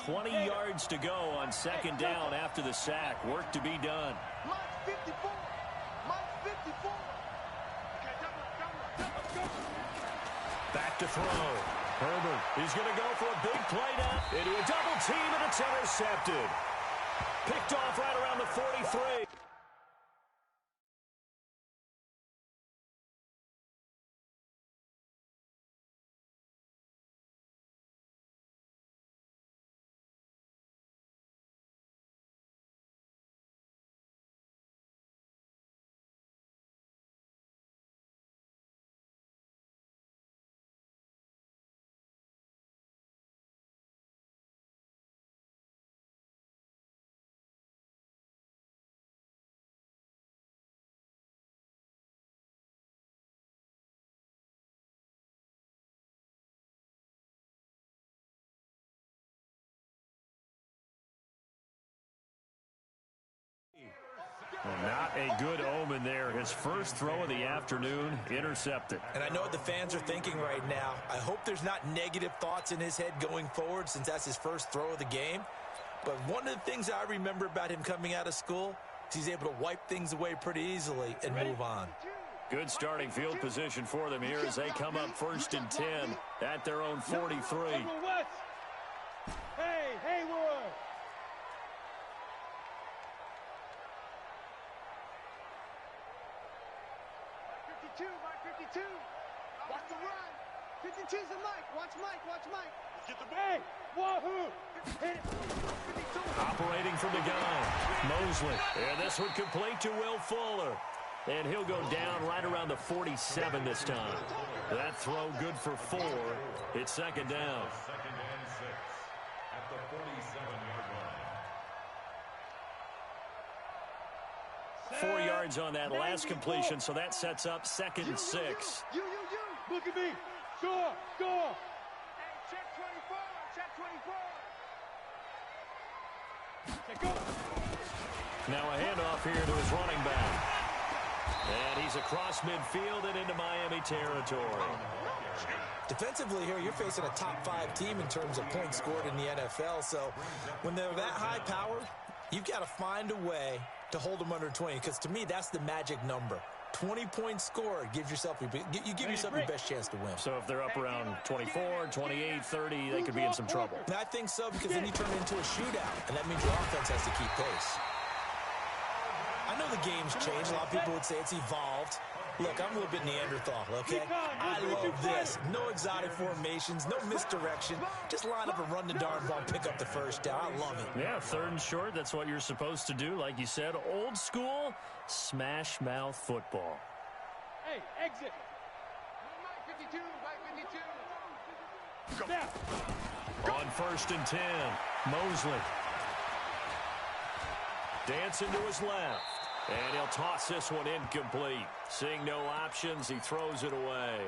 20 yards to go on second down after the sack. Work to be done. Mike 54. Mike 54. Back to throw. Herbert is going to go for a big play now. Into a double team, and it's intercepted. Picked off right around the 43. Well, not a good omen there. His first throw of the afternoon, intercepted. And I know what the fans are thinking right now. I hope there's not negative thoughts in his head going forward since that's his first throw of the game. But one of the things I remember about him coming out of school is he's able to wipe things away pretty easily and move on. Good starting field position for them here as they come up 1st and 10 at their own 43. Hey, Haywood! Mike 52. Watch the run. 52's the Mike. Watch Mike. Watch Mike. Get the ball. Wahoo! Hit it. Operating from the gun. Mosley. And this one complete to Will Fuller. And he'll go down right around the 47 this time. That throw good for 4. It's second down. Second and 6 at the 47-yard line. 4 yards on that last completion, so that sets up 2nd and 6. You. Look at me. Score. Hey, check 24. Check 24. Check go. Now a handoff here to his running back. And he's across midfield and into Miami territory. Defensively here, you're facing a top 5 team in terms of points scored in the NFL. So when they're that high powered, you've got to find a way to hold them under 20. Because to me, that's the magic number. 20 points scored gives yourself your best chance to win. So if they're up around 24, 28, 30, they could be in some trouble. And I think so, because then you turn it into a shootout, and that means your offense has to keep pace. I know the game's changed. A lot of people would say it's evolved. Look, I'm a little bit Neanderthal, okay? I love this. No exotic formations, no misdirection. Just line up and run the darn ball, pick up the first down. I love it. Yeah, 3rd and short, that's what you're supposed to do. Like you said, old school, smash mouth football. Hey, exit. Mike 52. Mike 52. Now. On 1st and 10, Mosley. Dancing to his left. And he'll toss this one incomplete. Seeing no options, he throws it away.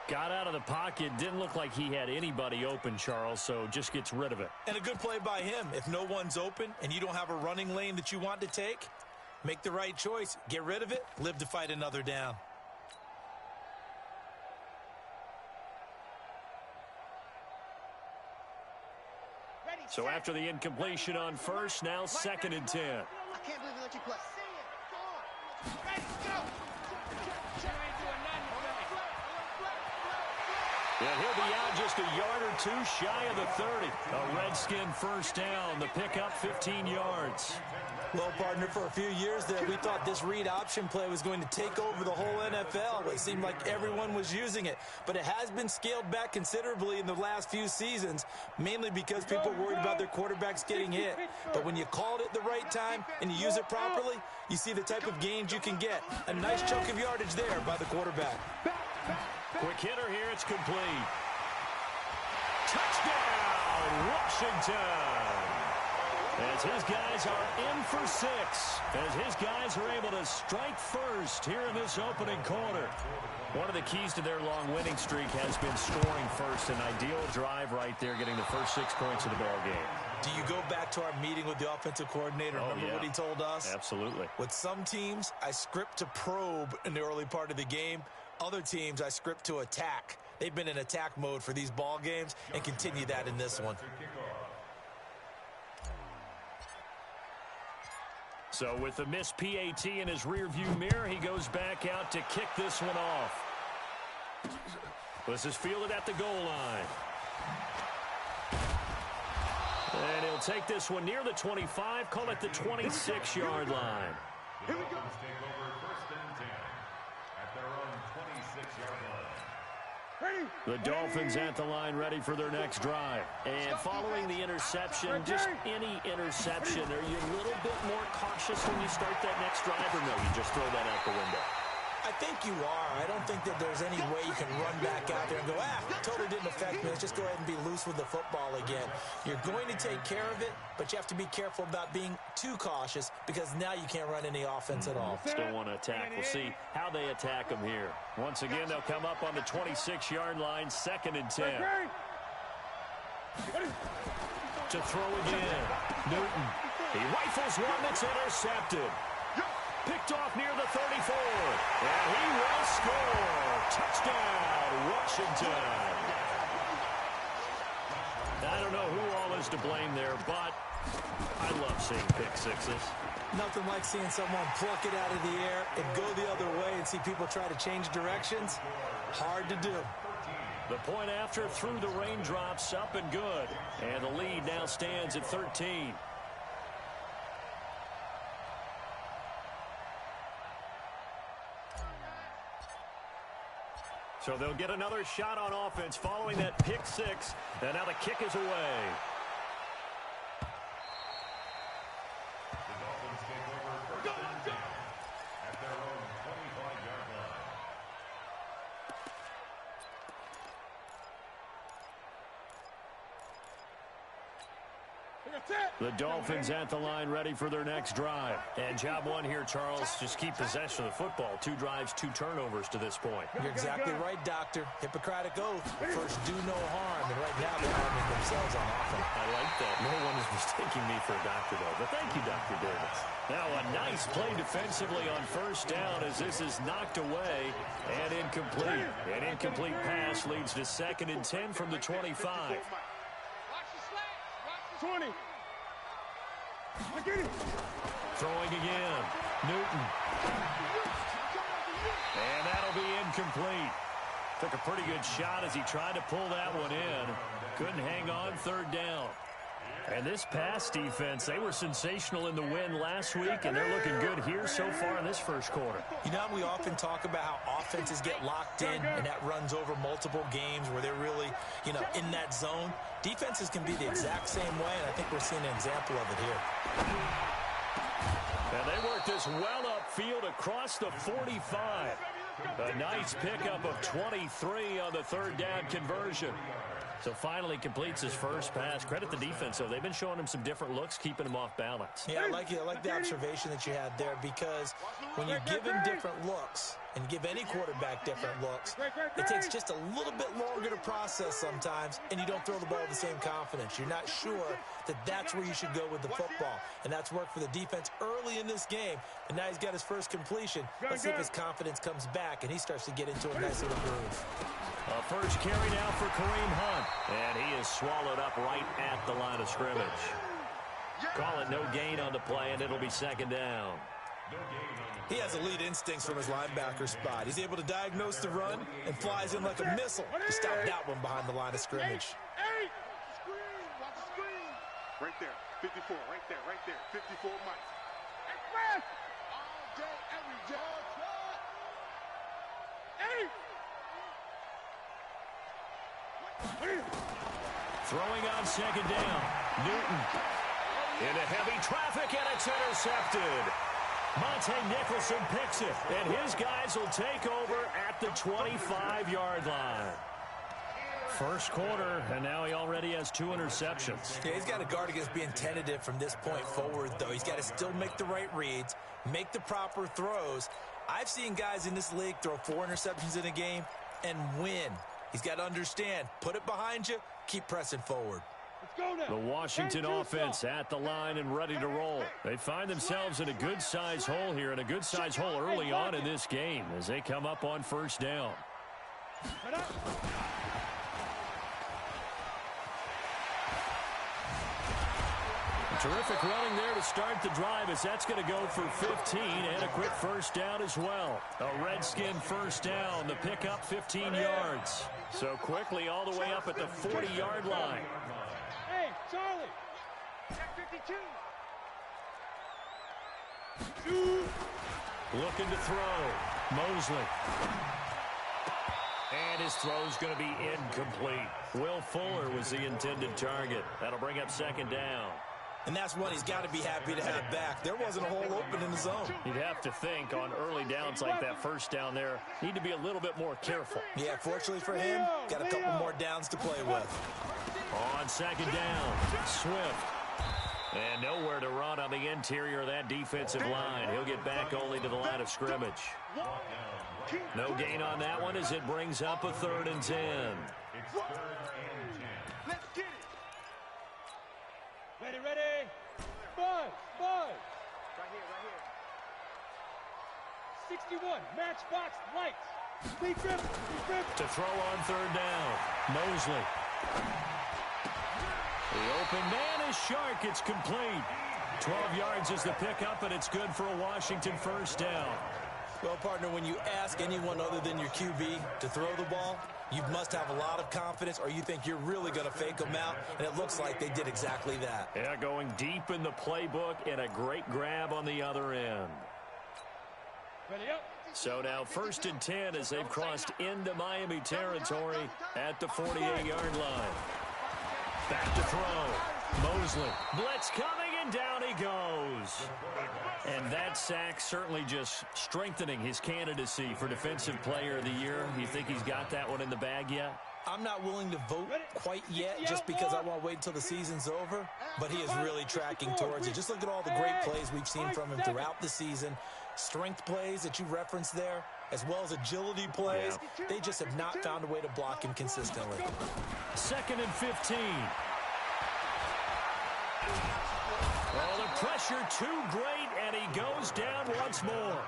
Got out of the pocket. Didn't look like he had anybody open, Charles, so just gets rid of it. And a good play by him. If no one's open and you don't have a running lane that you want to take, make the right choice. Get rid of it. Live to fight another down. So after the incompletion on 1st, now 2nd and 10. I can't believe they let you play. And he'll be out just a yard or 2 shy of the 30. A Redskin first down. The pickup 15 yards. Well, partner, for a few years there, we thought this read option play was going to take over the whole NFL. It seemed like everyone was using it. But it has been scaled back considerably in the last few seasons, mainly because people are worried about their quarterbacks getting hit. But when you called it the right time and you use it properly, you see the type of gains you can get. A nice chunk of yardage there by the quarterback. Quick hitter here. It's complete. Touchdown, Washington. As his guys are in for 6. As his guys are able to strike first here in this opening quarter. One of the keys to their long winning streak has been scoring first. An ideal drive right there, getting the first 6 points of the ball game. Do you go back to our meeting with the offensive coordinator? Remember what he told us? Absolutely. With some teams, I script to probe in the early part of the game. Other teams, I script to attack. They've been in attack mode for these ball games and continue that in this one. So with the missed PAT in his rearview mirror, he goes back out to kick this one off. This is fielded at the goal line. And he'll take this one near the 25, call it the 26-yard line. The Dolphins take over 1st and 10 at their own 26-yard line. The Dolphins at the line, ready for their next drive. And following the interception, just any interception, are you a little bit more cautious when you start that next drive, or no, you just throw that out the window? I think you are. I don't think that there's any way you can run back out there and go, totally didn't affect me. Let's just go ahead and be loose with the football again. You're going to take care of it, but you have to be careful about being too cautious because now you can't run any offense at all. Still want to attack. We'll see how they attack them here. Once again, they'll come up on the 26-yard line, 2nd and 10. To throw again. Newton. He rifles one that's intercepted. Picked off near the 34. And he will score. Touchdown, Washington. I don't know who all is to blame there, but I love seeing pick sixes. Nothing like seeing someone pluck it out of the air and go the other way and see people try to change directions. Hard to do. The point after through the raindrops, up and good. And the lead now stands at 13. So they'll get another shot on offense following that pick six. And now the kick is away. The Dolphins take over 1st and 10 at their own 25-yard line. The Dolphins at the line, ready for their next drive. And job one here, Charles, just keep possession of the football. 2 drives, 2 turnovers to this point. You're exactly right, Doctor. Hippocratic oath. First, do no harm. And right now, they're harming themselves on offense. I like that. No one is mistaking me for a doctor, though. But thank you, Dr. Davis. Now a nice play defensively on 1st down as this is knocked away and incomplete. An incomplete pass leads to 2nd and 10 from the 25. 20. Throwing again. Newton. And that'll be incomplete. Took a pretty good shot as he tried to pull that one in. Couldn't hang on 3rd down. And this pass defense, they were sensational in the win last week, and they're looking good here so far in this 1st quarter. You know, we often talk about how offenses get locked in, and that runs over multiple games where they're really, in that zone. Defenses can be the exact same way, and I think we're seeing an example of it here. And they work this well upfield across the 45. A nice pickup of 23 on the 3rd down conversion. So finally completes his first pass. Credit the defense, though. They've been showing him some different looks, keeping him off balance. Yeah, I like the observation that you had there, because when you give him different looks and give any quarterback different looks, it takes just a little bit longer to process sometimes, and you don't throw the ball with the same confidence. You're not sure that that's where you should go with the football, and that's worked for the defense early in this game, and now he's got his first completion. Let's see if his confidence comes back, and he starts to get into a nice little groove. First carry now for Kareem Hunt. And he is swallowed up right at the line of scrimmage. Call it no gain on the play, and it'll be 2nd down. He has elite instincts from his linebacker spot. He's able to diagnose the run and flies in like a missile to stop that one behind the line of scrimmage. Watch the screen. Right there. 54. Right there. 54 Mike. Express! All day, every day. Throwing on 2nd down. Newton into heavy traffic, and it's intercepted. Monte Nicholson picks it, and his guys will take over at the 25-yard line. 1st quarter, and now he already has 2 interceptions. Yeah, he's got to guard against being tentative from this point forward, though. He's got to still make the right reads, make the proper throws. I've seen guys in this league throw 4 interceptions in a game and win. He's got to understand, put it behind you, keep pressing forward. The Washington offense at the line and ready to roll. They find themselves in a good-sized hole here, and a good-sized hole early on in this game as they come up on 1st down. Terrific running there to start the drive as that's going to go for 15 and a quick first down as well. A Redskin first down, the pickup 15 yards. So quickly all the way up at the 40-yard line. Hey, Charlie. Check 52. Looking to throw. Mosley. And his throw's going to be incomplete. Will Fuller was the intended target. That'll bring up second down. And that's one he's got to be happy to have back. There wasn't a hole open in the zone. You'd have to think on early downs like that first down there, need to be a little bit more careful. Yeah, fortunately for him, got a couple more downs to play with. On second down, Swift. And nowhere to run on the interior of that defensive line. He'll get back only to the line of scrimmage. No gain on that one as it brings up a 3rd and 10. Let's get it. Ready. Buzz. Right here. 61, matchbox lights. Speed grip. To throw on 3rd down, Mosley. The open man is Shark. It's complete. 12 yards is the pickup, and it's good for a Washington first down. Well, partner, when you ask anyone other than your QB to throw the ball, you must have a lot of confidence, or you think you're really going to fake them out, and it looks like they did exactly that. Yeah, going deep in the playbook and a great grab on the other end. Ready up. So now 1st and 10 as they've crossed into Miami territory at the 48-yard line. Back to throw. Mosley. Blitz coming, and down he goes. And that sack certainly just strengthening his candidacy for Defensive Player of the Year. You think he's got that one in the bag yet? I'm not willing to vote quite yet just because I want to wait until the season's over, but he is really tracking towards it. Just look at all the great plays we've seen from him throughout the season. Strength plays that you referenced there, as well as agility plays. Yeah. They just have not found a way to block him consistently. 2nd and 15. Oh, the pressure too great, and he goes down once more.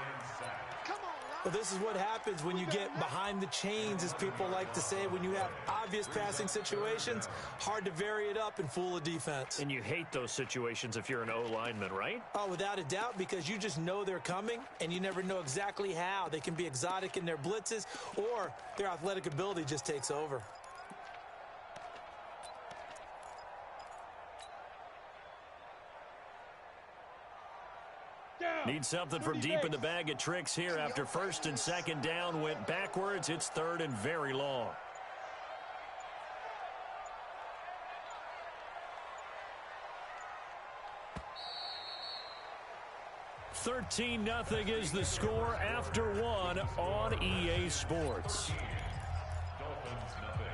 Well, this is what happens when you get behind the chains, as people like to say. When you have obvious passing situations, hard to vary it up and fool a defense. And you hate those situations if you're an O-lineman, right? Oh, without a doubt, because you just know they're coming, and you never know exactly how. They can be exotic in their blitzes, or their athletic ability just takes over. Need something from deep in the bag of tricks here after 1st and 2nd down went backwards. It's 3rd and very long. $13-0 is the score after 1 on EA Sports. Dolphins nothing.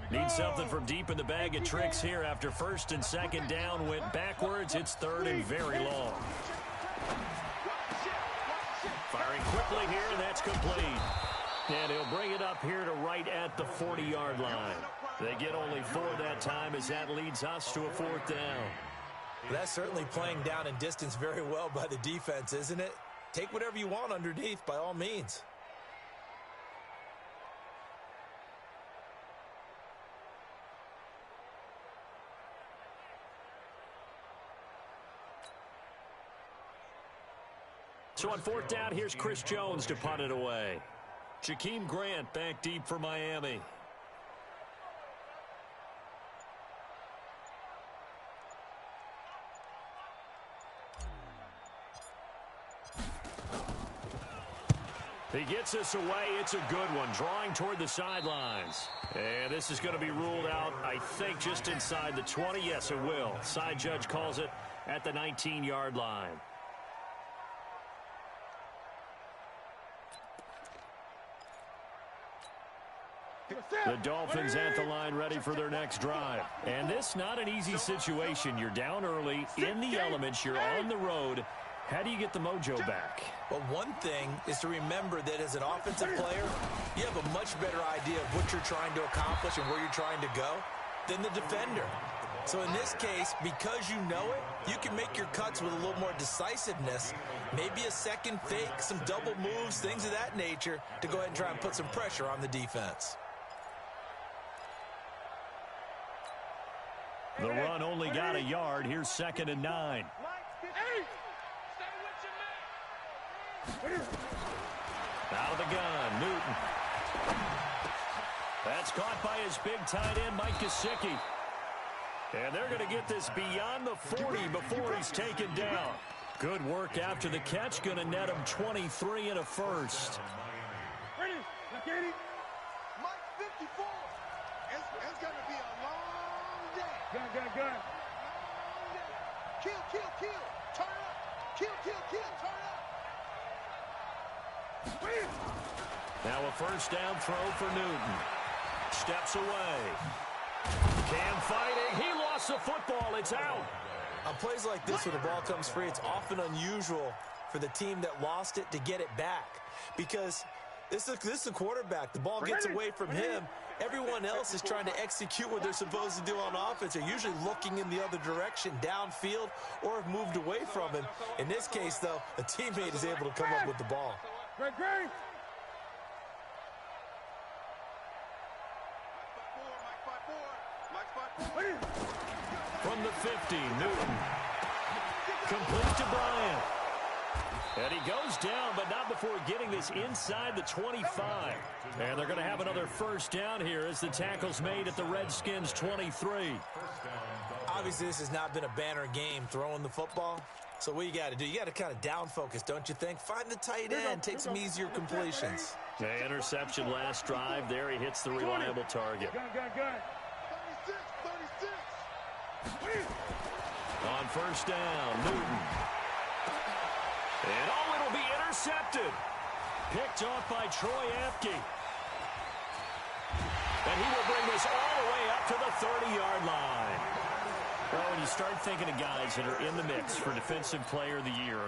Need something from deep in the bag of tricks here after 1st and 2nd down went backwards. It's 3rd and very long. Firing quickly here, and that's complete. And he'll bring it up here to right at the 40-yard line. They get only 4 that time as that leads us to a 4th down. That's certainly playing down in distance very well by the defense, isn't it? Take whatever you want underneath, by all means. So on 4th down, here's Chris Jones to punt it away. Jakeem Grant back deep for Miami. He gets us away. It's a good one, drawing toward the sidelines. And this is going to be ruled out, I think, just inside the 20. Yes, it will. Side judge calls it at the 19-yard line. The Dolphins at the line ready for their next drive. And this not an easy situation. You're down early, in the elements, you're on the road. How do you get the mojo back? Well, one thing is to remember that as an offensive player, you have a much better idea of what you're trying to accomplish and where you're trying to go than the defender. So in this case, because you know it, you can make your cuts with a little more decisiveness, maybe a second fake, some double moves, things of that nature, to go ahead and try and put some pressure on the defense. The run only got a yard. Here's 2nd and 9. Out of the gun, Newton. That's caught by his big tight end, Mike Gesicki. And they're going to get this beyond the 40 before he's taken down. Good work after the catch. Going to net him 23 and a first. Ready? Katie? Mike 54. It's going to be a long day. Gun. Kill. Turn up. Kill. Turn up. Now a first down throw for Newton. Steps away. Cam fighting. He lost the football. It's out. On plays like this where the ball comes free, it's often unusual for the team that lost it to get it back. Because this is a quarterback. The ball gets away from him. Everyone else is trying to execute what they're supposed to do on offense. They're usually looking in the other direction, downfield, or have moved away from him. In this case, though, a teammate is able to come up with the ball. Great. From the 50, Newton. Complete to Bryant. And he goes down, but not before getting this inside the 25. And they're going to have another first down here as the tackle's made at the Redskins' 23. Obviously, this has not been a banner game throwing the football. So what you got to do, you got to kind of down focus, don't you think? Find the tight end, take some easier completions. The interception last drive. There he hits the reliable target. Gun. 36. On first down, Newton. And it'll be intercepted. Picked off by Troy Apke. And he will bring this all the way up to the 30-yard line. Well, when you start thinking of guys that are in the mix for Defensive Player of the Year,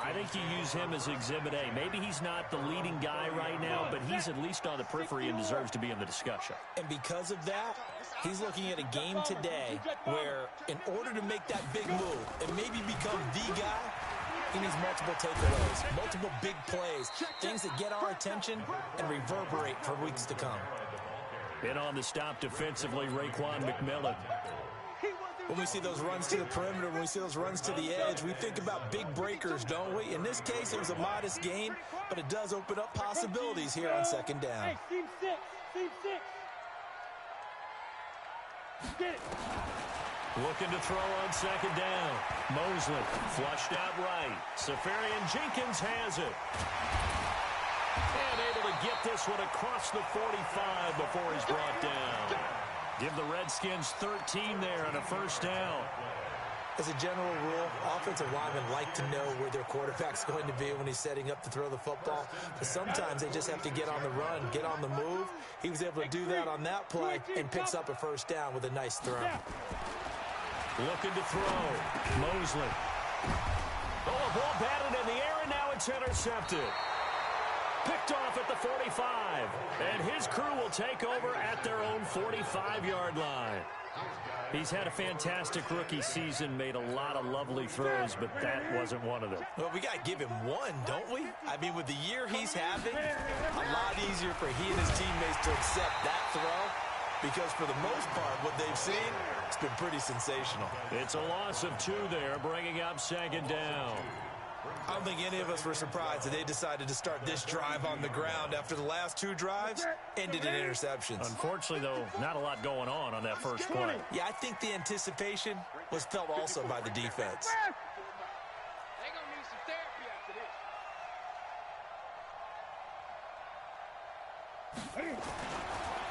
I think you use him as Exhibit A. Maybe he's not the leading guy right now, but he's at least on the periphery and deserves to be in the discussion. And because of that, he's looking at a game today where in order to make that big move and maybe become the guy, he needs multiple takeaways, multiple big plays, things that get our attention and reverberate for weeks to come. In on the stop defensively, Raekwon McMillan. When we see those runs to the perimeter, when we see those runs to the edge, we think about big breakers, don't we? In this case, it was a modest gain, but it does open up possibilities here on second down. Hey, team six. Get it. Looking to throw on second down. Mosley flushed out right. Safarian Jenkins has it. And able to get this one across the 45 before he's brought down. Give the Redskins 13 there on a first down. As a general rule, offensive linemen like to know where their quarterback's going to be when he's setting up to throw the football. But sometimes they just have to get on the run, get on the move. He was able to do that on that play and picks up a first down with a nice throw. Looking to throw. Mosley. Oh, a ball batted in the air, and now it's intercepted. Picked off at the 45. And his crew will take over at their own 45-yard line. He's had a fantastic rookie season, made a lot of lovely throws, but that wasn't one of them. Well, we got to give him one, don't we? I mean, with the year he's having, a lot easier for he and his teammates to accept that throw because for the most part, what they've seen, it's been pretty sensational. It's a loss of 2 there, bringing up second down. I don't think any of us were surprised that they decided to start this drive on the ground after the last 2 drives ended in interceptions. Unfortunately, though, not a lot going on that first play. Yeah, I think the anticipation was felt also by the defense. They're going to need some therapy after this.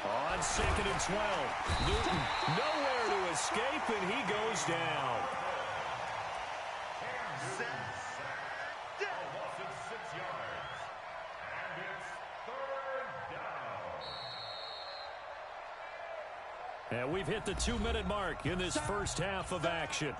On second and 12, Newton nowhere to escape, and he goes down. And we've hit the 2-minute mark in this first half of action.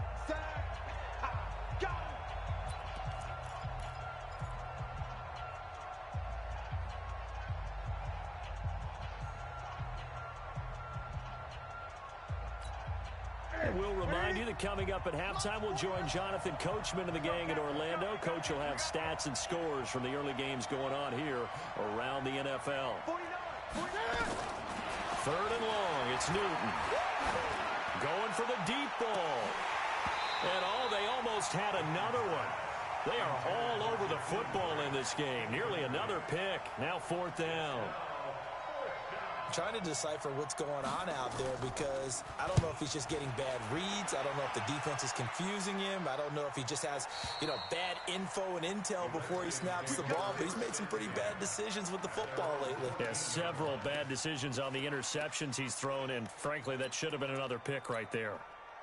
We'll remind you that coming up at halftime, we'll join Jonathan Coachman and the gang in Orlando. Coach will have stats and scores from the early games going on here around the NFL. 3rd and long. It's Newton. Going for the deep ball. And they almost had another one. They are all over the football in this game. Nearly another pick. Now 4th down. Trying to decipher what's going on out there because I don't know if he's just getting bad reads. I don't know if the defense is confusing him. I don't know if he just has, bad info and intel before he snaps the ball. But he's made some pretty bad decisions with the football lately. Yeah, several bad decisions on the interceptions he's thrown, and frankly, that should have been another pick right there.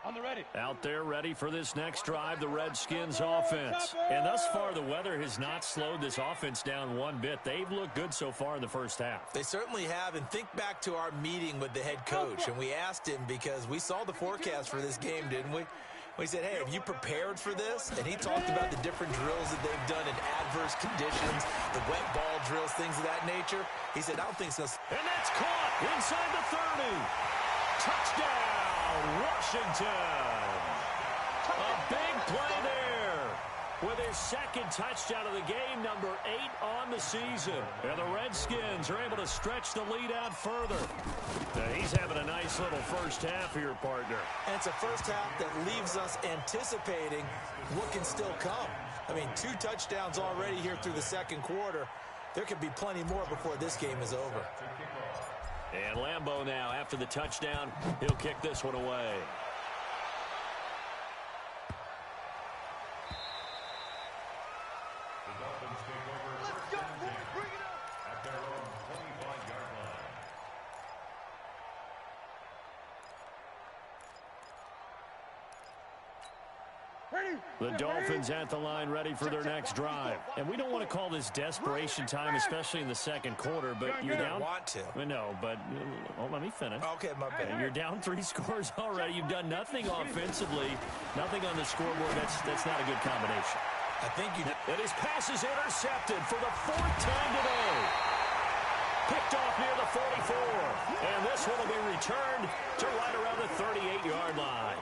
On the ready. Out there ready for this next drive, the Redskins offense. And thus far, the weather has not slowed this offense down one bit. They've looked good so far in the first half. They certainly have. And think back to our meeting with the head coach. And we asked him because we saw the forecast for this game, didn't we? We said, hey, have you prepared for this? And he talked about the different drills that they've done in adverse conditions, the wet ball drills, things of that nature. He said, I don't think so. And that's caught inside the 30. Touchdown! Washington. A big play there with his 2nd touchdown of the game, number 8 on the season. And the Redskins are able to stretch the lead out further. Now, he's having a nice little first half here, partner. And it's a first half that leaves us anticipating what can still come. I mean, 2 touchdowns already here through the 2nd quarter. There could be plenty more before this game is over. And Lambeau now, after the touchdown, he'll kick this one away. The Dolphins take over. Let's go, boys. Bring it up. At their own 25-yard line. Ready. The Dolphins at the line ready for their next drive. And we don't want to call this desperation time, especially in the 2nd quarter, but you're down. Want to. No, but let me finish. Okay, my bad. You're down 3 scores already. You've done nothing offensively, nothing on the scoreboard. That's not a good combination. I think you. And his pass is intercepted for the 4th time today. Picked off near the 44. And this one will be returned to right around the 38-yard line.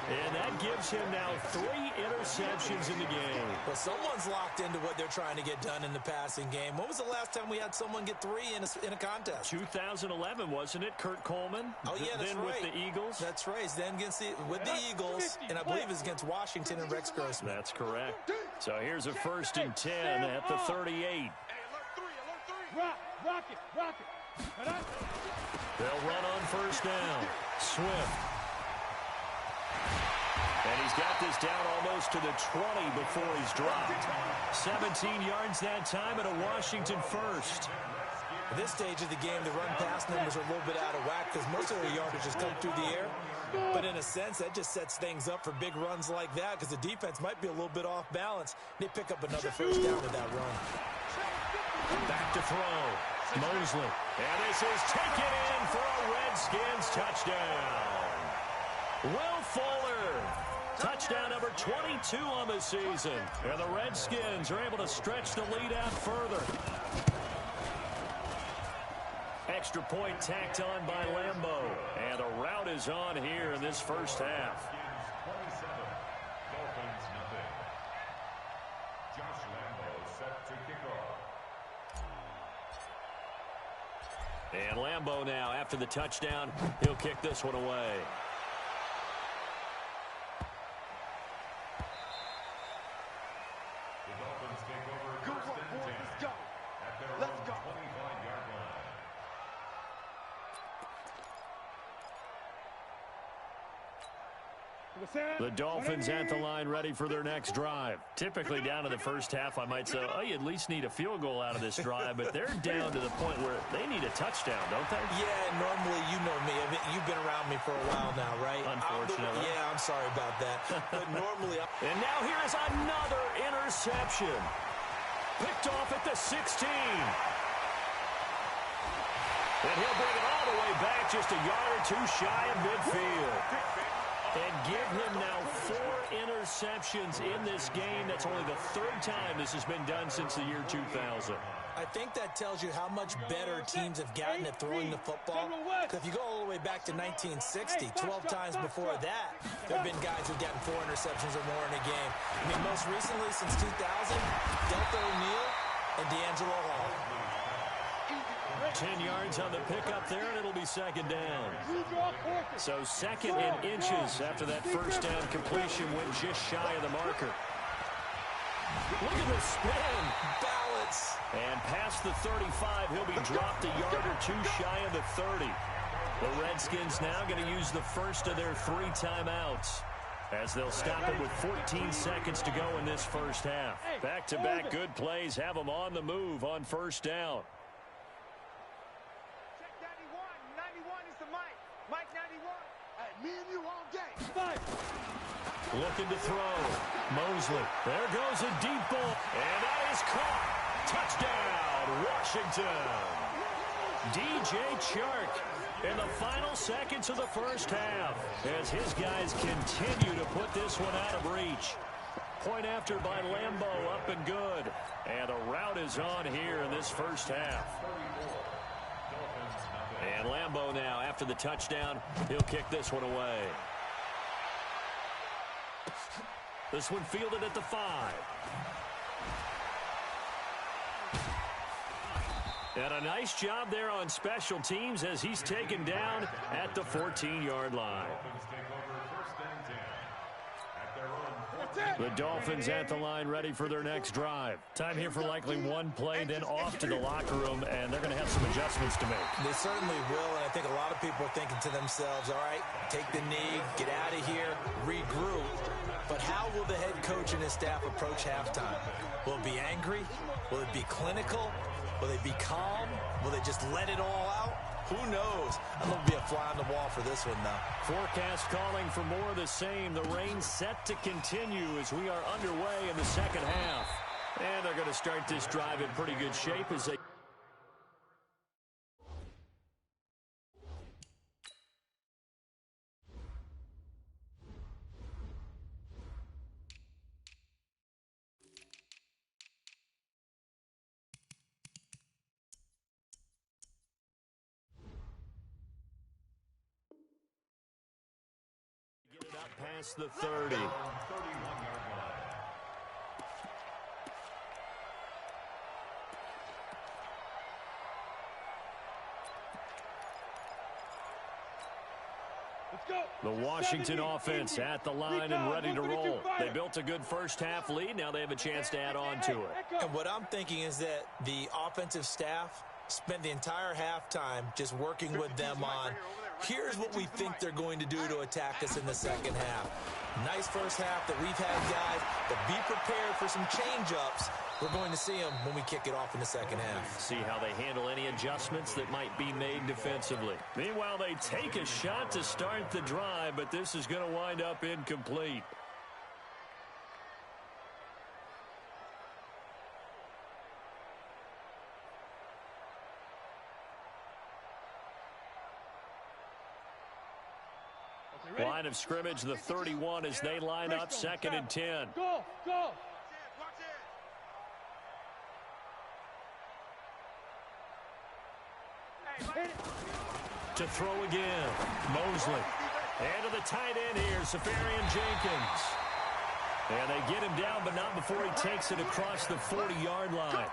And that gives him now 3 interceptions in the game. Well, someone's locked into what they're trying to get done in the passing game. When was the last time we had someone get 3 in a contest? 2011, wasn't it? Kurt Coleman. Oh, yeah, that's then right. with the Eagles. That's right. Then with the Eagles, and I believe it's against Washington and Rex Grossman. That's correct. So here's a 1st and 10 at the 38. Rock it. They'll run on 1st down. Swift. And he's got this down almost to the 20 before he's dropped. 17 yards that time and a Washington first. At this stage of the game, the run-pass numbers are a little bit out of whack because most of their yardage has come through the air. But in a sense, that just sets things up for big runs like that because the defense might be a little bit off balance. They pick up another 1st down with that run. Back to throw. Mosley. And this is taken in for a Redskins touchdown. Will Fuller. Touchdown number 22 on the season. And the Redskins are able to stretch the lead out further. Extra point tacked on by Lambeau. And the route is on here in this first half. 27. Dolphins nothing. Josh Lambeau set to kick off. And Lambeau now, after the touchdown, he'll kick this one away. The Dolphins take over. Good work, boys. Let's go. At their Let's own go. 25-yard line. The Dolphins at the line ready for their next drive. Typically down to the first half, I might say, oh, you at least need a field goal out of this drive, but they're down to the point where they need a touchdown, don't they? Yeah, normally, you know me. You've been around me for a while now, right? Unfortunately. I'm sorry about that. But normally... And now here is another interception. Picked off at the 16. And he'll bring it all the way back just a yard or 2 shy of midfield. And give him now 4 interceptions in this game. That's only the 3rd time this has been done since the year 2000. I think that tells you how much better teams have gotten at throwing the football. Because if you go all the way back to 1960, 12 times before that, there have been guys who've gotten 4 interceptions or more in a game. I mean, most recently, since 2000, Delta O'Neal and D'Angelo Hall. 10 yards on the pickup there, and it'll be second down. So second in inches after that first down completion went just shy of the marker. Look at the spin. Balance. And past the 35, he'll be dropped a yard or 2 shy of the 30. The Redskins now going to use the first of their 3 timeouts, as they'll stop it with 14 seconds to go in this first half. Back-to-back good plays have them on the move on first down. Check 91. 91 is the Mike. Mike 91. Hey, me and you all day. Fight. Looking to throw. Mosley. There goes a deep ball. And that is caught. Touchdown, Washington. DJ Chark in the final seconds of the first half, as his guys continue to put this one out of reach. Point after by Lambeau, up and good. And the route is on here in this first half. And Lambeau now, after the touchdown, he'll kick this one away. This one fielded at the 5. And a nice job there on special teams as he's taken down at the 14-yard line. The Dolphins at the line, ready for their next drive. Time here for likely one play, then off to the locker room, and they're going to have some adjustments to make. They certainly will, and I think a lot of people are thinking to themselves, all right, take the knee, get out of here, regroup. But how will the head coach and his staff approach halftime? Will it be angry? Will it be clinical? Will they be calm? Will they just let it all out? Who knows? I'm going to be a fly on the wall for this one, though. Forecast calling for more of the same. The rain set to continue as we are underway in the second half. And they're going to start this drive in pretty good shape as they... past the 30. The Washington offense at the line and ready to roll. They built a good first half lead. Now they have a chance to add on to it. And what I'm thinking is that the offensive staff spent the entire halftime just working with them on, here's what we think they're going to do to attack us in the second half. Nice first half that we've had, guys, but be prepared for some change-ups. We're going to see them when we kick it off in the second half. See how they handle any adjustments that might be made defensively. Meanwhile, they take a shot to start the drive, but this is going to wind up incomplete. Line of scrimmage, the 31 as they line up, 2nd and 10. Go, go. To throw again, Mosley. And to the tight end here, Safarian Jenkins. And they get him down, but not before he takes it across the 40-yard line.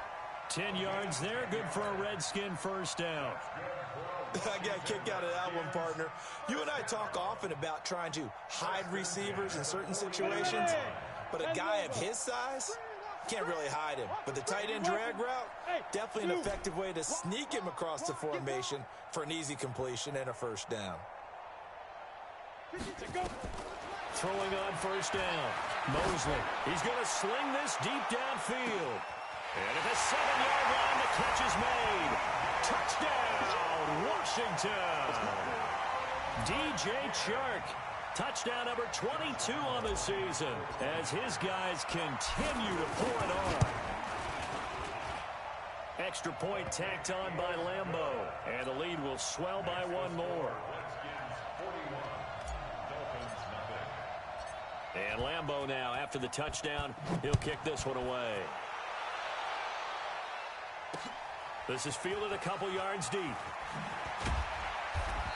10 yards there, good for a Redskin first down. I got a kick out of that one, partner. You and I talk often about trying to hide receivers in certain situations, but a guy of his size can't really hide him. But the tight end drag route, definitely an effective way to sneak him across the formation for an easy completion and a first down. Throwing on first down. Mosley, he's going to sling this deep downfield. And at the 7-yard line, the catch is made. Touchdown, Washington. DJ Chark, touchdown number 22 on the season, as his guys continue to pour it on. Extra point tacked on by Lambeau, and the lead will swell by one more. And Lambeau now, after the touchdown, he'll kick this one away. This is fielded a couple yards deep.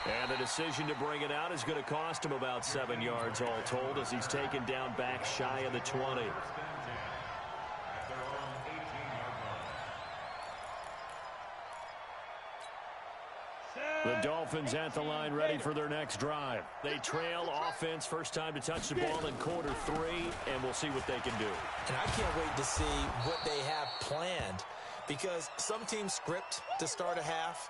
And the decision to bring it out is going to cost him about 7 yards all told as he's taken down back shy of the 20. The Dolphins at the line ready for their next drive. They trail offense, first time to touch the ball in quarter 3, and we'll see what they can do. And I can't wait to see what they have planned, because some teams script to start a half.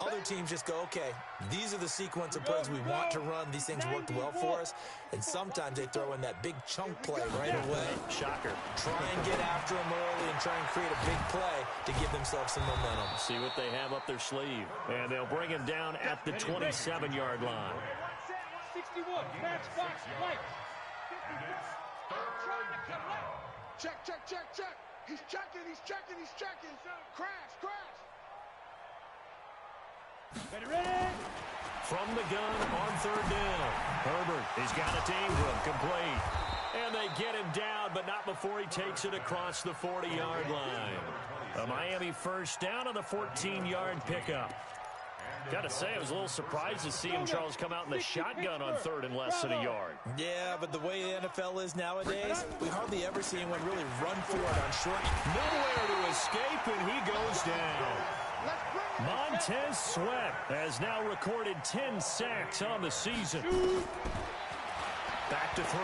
Other teams just go, okay, these are the sequence of plays we want to run. These things worked well for us. And sometimes they throw in that big chunk play right away. Shocker. Try and get after them early and try and create a big play to give themselves some momentum. See what they have up their sleeve. And they'll bring him down at the 27-yard line. 61, match box, light. Check, check, check, check. He's checking, he's checking, he's checking. Crash, crash. Ready, ready. From the gun on third down. Herbert, he's got it to Ingram, complete. And they get him down, but not before he takes it across the 40-yard line. A Miami first down on the 14-yard pickup. Got to say, I was a little surprised to see him, Charles, come out in the shotgun on third and less than a yard. Yeah, but the way the NFL is nowadays, we hardly ever see anyone really run for it on short. Nowhere to escape, and he goes down. Montez Sweat has now recorded 10 sacks on the season. Back to throw.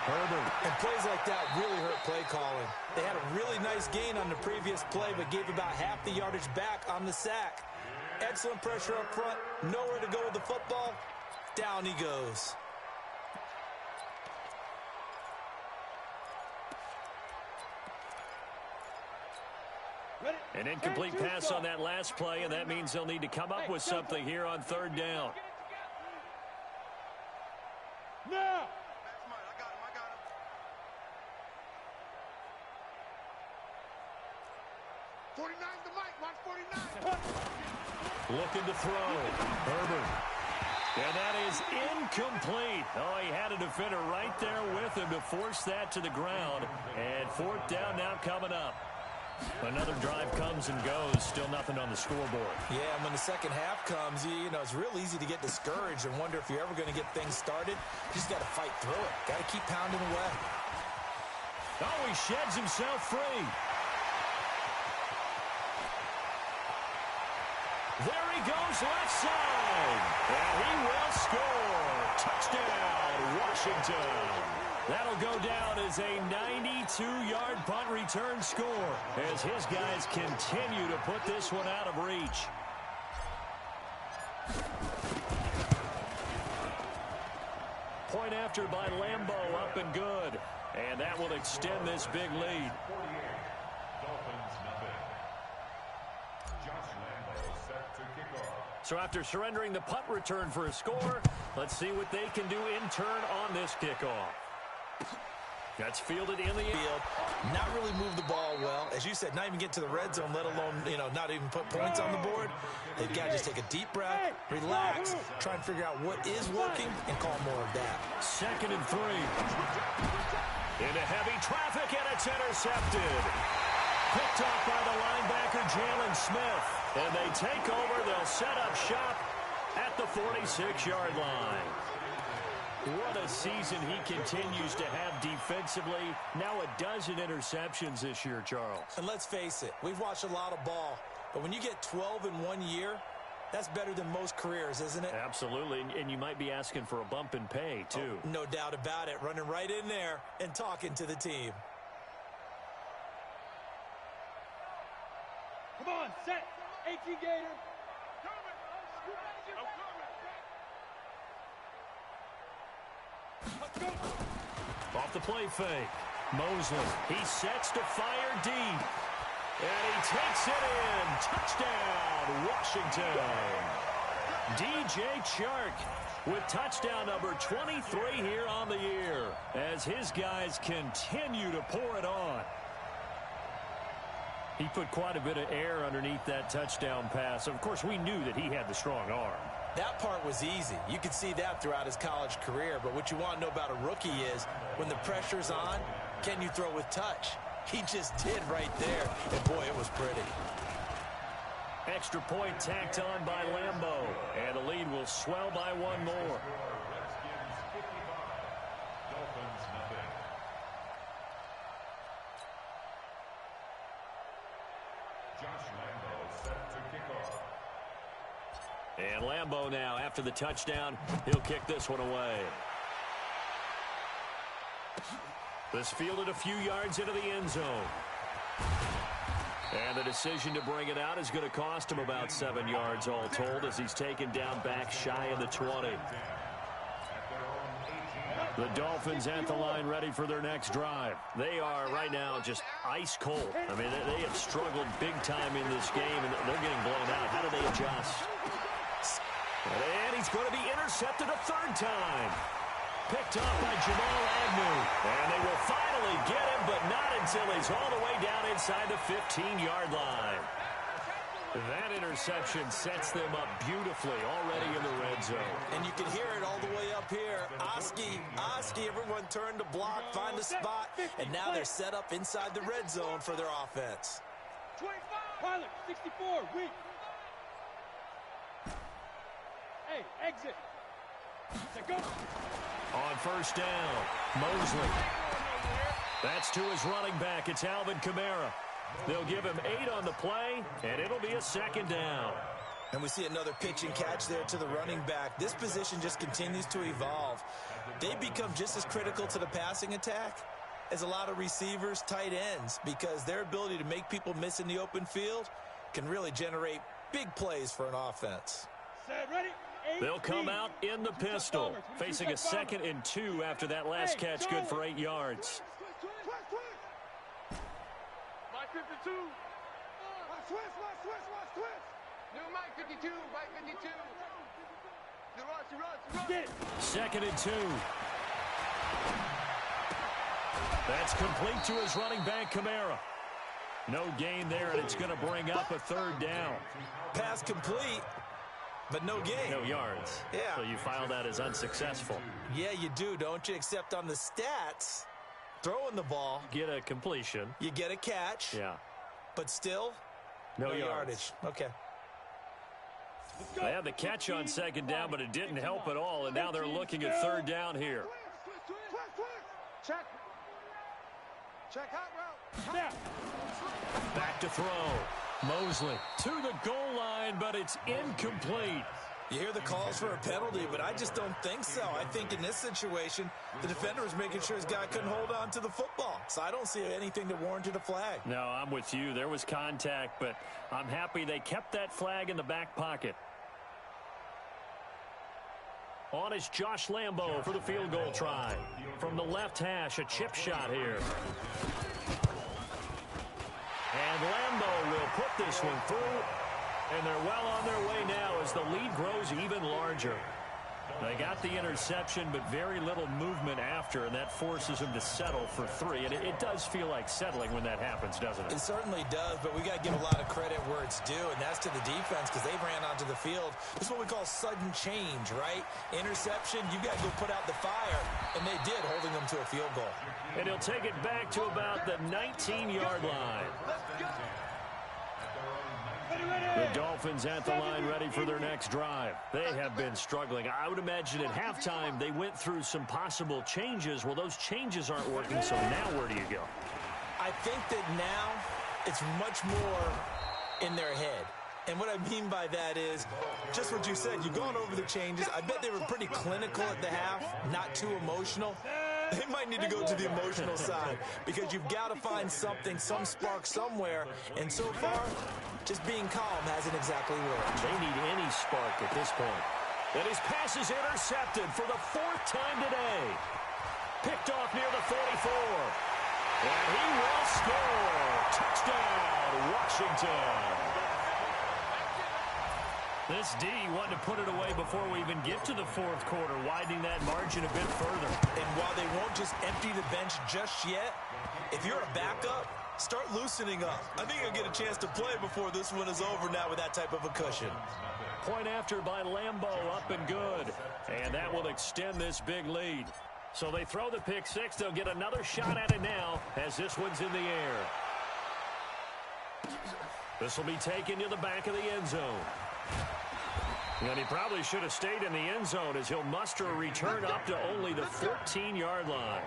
Herbert. And plays like that really hurt play calling. They had a really nice gain on the previous play, but gave about half the yardage back on the sack. Excellent pressure up front. Nowhere to go with the football. Down he goes. An incomplete pass on that last play, and that means they'll need to come up with something here on third down. Now. 49's the mic. Watch 49. Looking to throw. Herbert. And that is incomplete. Oh, he had a defender right there with him to force that to the ground. And fourth down now coming up. Another drive comes and goes. Still nothing on the scoreboard. Yeah, and when the second half comes, you know, it's real easy to get discouraged and wonder if you're ever going to get things started. You just got to fight through it. Got to keep pounding away. Oh, he sheds himself free. There he goes left side. And he will score. Touchdown, Washington. That'll go down as a 92-yard punt return score as his guys continue to put this one out of reach. Point after by Lambeau, up and good. And that will extend this big lead. So after surrendering the punt return for a score, let's see what they can do in turn on this kickoff. That's fielded in the field. Not really move the ball well. As you said, not even get to the red zone, let alone, not even put points on the board. They've got to just take a deep breath, relax, try and figure out what is working, and call more of that. 2nd and 3. Into heavy traffic, and it's intercepted. Picked off by the linebacker, Jalen Smith. And they take over. They'll set up shop at the 46-yard line. What a season he continues to have defensively. Now a dozen interceptions this year, Charles. And let's face it, we've watched a lot of ball. But when you get 12 in 1 year, that's better than most careers, isn't it? Absolutely, and you might be asking for a bump in pay, too. Oh, no doubt about it. Running right in there and talking to the team. Come on, set. 18 Gator. Off the play fake. Mosley, he sets to fire deep. And he takes it in. Touchdown, Washington. DJ Chark with touchdown number 23 here on the year as his guys continue to pour it on. He put quite a bit of air underneath that touchdown pass. Of course, we knew that he had the strong arm. That part was easy. You could see that throughout his college career. But what you want to know about a rookie is when the pressure's on, can you throw with touch? He just did right there. And, boy, it was pretty. Extra point tacked on by Lambeau. And the lead will swell by one more. Redskins 55, Dolphins nothing. Josh Lambeau set to kick off. And Lambeau now, after the touchdown, he'll kick this one away. This fielded a few yards into the end zone. And the decision to bring it out is going to cost him about 7 yards all told as he's taken down back shy of the 20. The Dolphins at the line ready for their next drive. They are right now just ice cold. I mean, they have struggled big time in this game, and they're getting blown out. How do they adjust? And he's going to be intercepted a third time. Picked up by Jamal Agnew. And they will finally get him, but not until he's all the way down inside the 15-yard line. That interception sets them up beautifully already in the red zone. And you can hear it all the way up here. Oski, everyone turned to block, find a spot, and now they're set up inside the red zone for their offense. 25. Pilot, 64, weak. Hey, exit. Go. On first down, Mosley. That's to his running back. It's Alvin Kamara. They'll give him 8 on the play, and it'll be a second down. And we see another pitch and catch there to the running back. This position just continues to evolve. They become just as critical to the passing attack as a lot of receivers, tight ends, because their ability to make people miss in the open field can really generate big plays for an offense. Set, ready. They'll come out in the pistol, facing a 2nd and 2 after that last catch, good for 8 yards. Mike 52. Watch twist. New Mike 52, Mike 52. He runs. Get it. 2nd and 2. That's complete to his running back, Kamara. No gain there, and it's going to bring up a third down. Pass complete, but no gain. No yards. Yeah. So you file that as unsuccessful. Yeah, you do, don't you? Except on the stats, throwing the ball, Get a completion. you get a catch, Yeah. but still, No yardage. Okay. They had the catch on second down, but it didn't help at all, and now they're looking at third down here. Check hot route. Snap. Back to throw. Mosley to the goal line, but it's incomplete. You hear the calls for a penalty, but I just don't think so. I think in this situation, the defender was making sure his guy couldn't hold on to the football. So I don't see anything that warranted a flag. No, I'm with you. There was contact, but I'm happy they kept that flag in the back pocket. On is Josh Lambeau for the field goal try. From the left hash, a chip shot here. And Lambeau will put this one through. And they're well on their way now as the lead grows even larger. They got the interception, but very little movement after, and that forces them to settle for 3. And it does feel like settling when that happens, doesn't it? It certainly does, but we got to give a lot of credit where it's due, and that's to the defense because they ran onto the field. This is what we call sudden change, right? Interception, you got to go put out the fire, and they did, holding them to a field goal. And he'll take it back to about the 19-yard line. The Dolphins at the line ready for their next drive. They have been struggling. I would imagine at halftime they went through some possible changes. Well, those changes aren't working, so now where do you go? I think that now it's much more in their head. And what I mean by that is just what you said. You've gone over the changes. I bet they were pretty clinical at the half, not too emotional. They might need to go to the emotional side because you've got to find something, some spark somewhere. And so far, just being calm hasn't exactly worked. They need any spark at this point. And his pass is intercepted for the 4th time today. Picked off near the 44. And he will score. Touchdown, Washington. This D wanted to put it away before we even get to the 4th quarter, widening that margin a bit further. And while they won't just empty the bench just yet, if you're a backup, start loosening up. I think you'll get a chance to play before this one is over now with that type of a cushion. Point after by Lambeau, up and good. And that will extend this big lead. So they throw the pick 6. They'll get another shot at it now as this one's in the air. This will be taken to the back of the end zone. And he probably should have stayed in the end zone as he'll muster a return up to only the 14-yard line.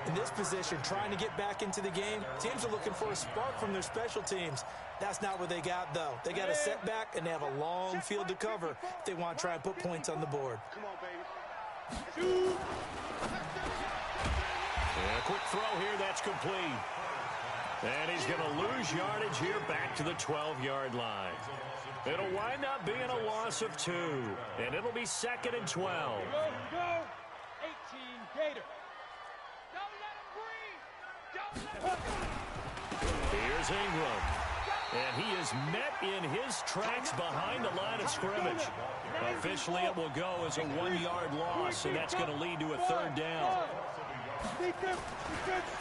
In this position, trying to get back into the game, teams are looking for a spark from their special teams. That's not what they got, though. They got a setback, and they have a long field to cover if they want to try and put points on the board. Come on, baby. And a quick throw here, that's complete. And he's going to lose yardage here back to the 12-yard line. It'll wind up being a loss of 2, and it'll be 2nd and 12. Go. 18 Gator. Don't let him breathe. Don't let him. Here's Ingram. And he is met in his tracks behind the line of scrimmage. Officially, it will go as a 1-yard loss, and that's going to lead to a 3rd down.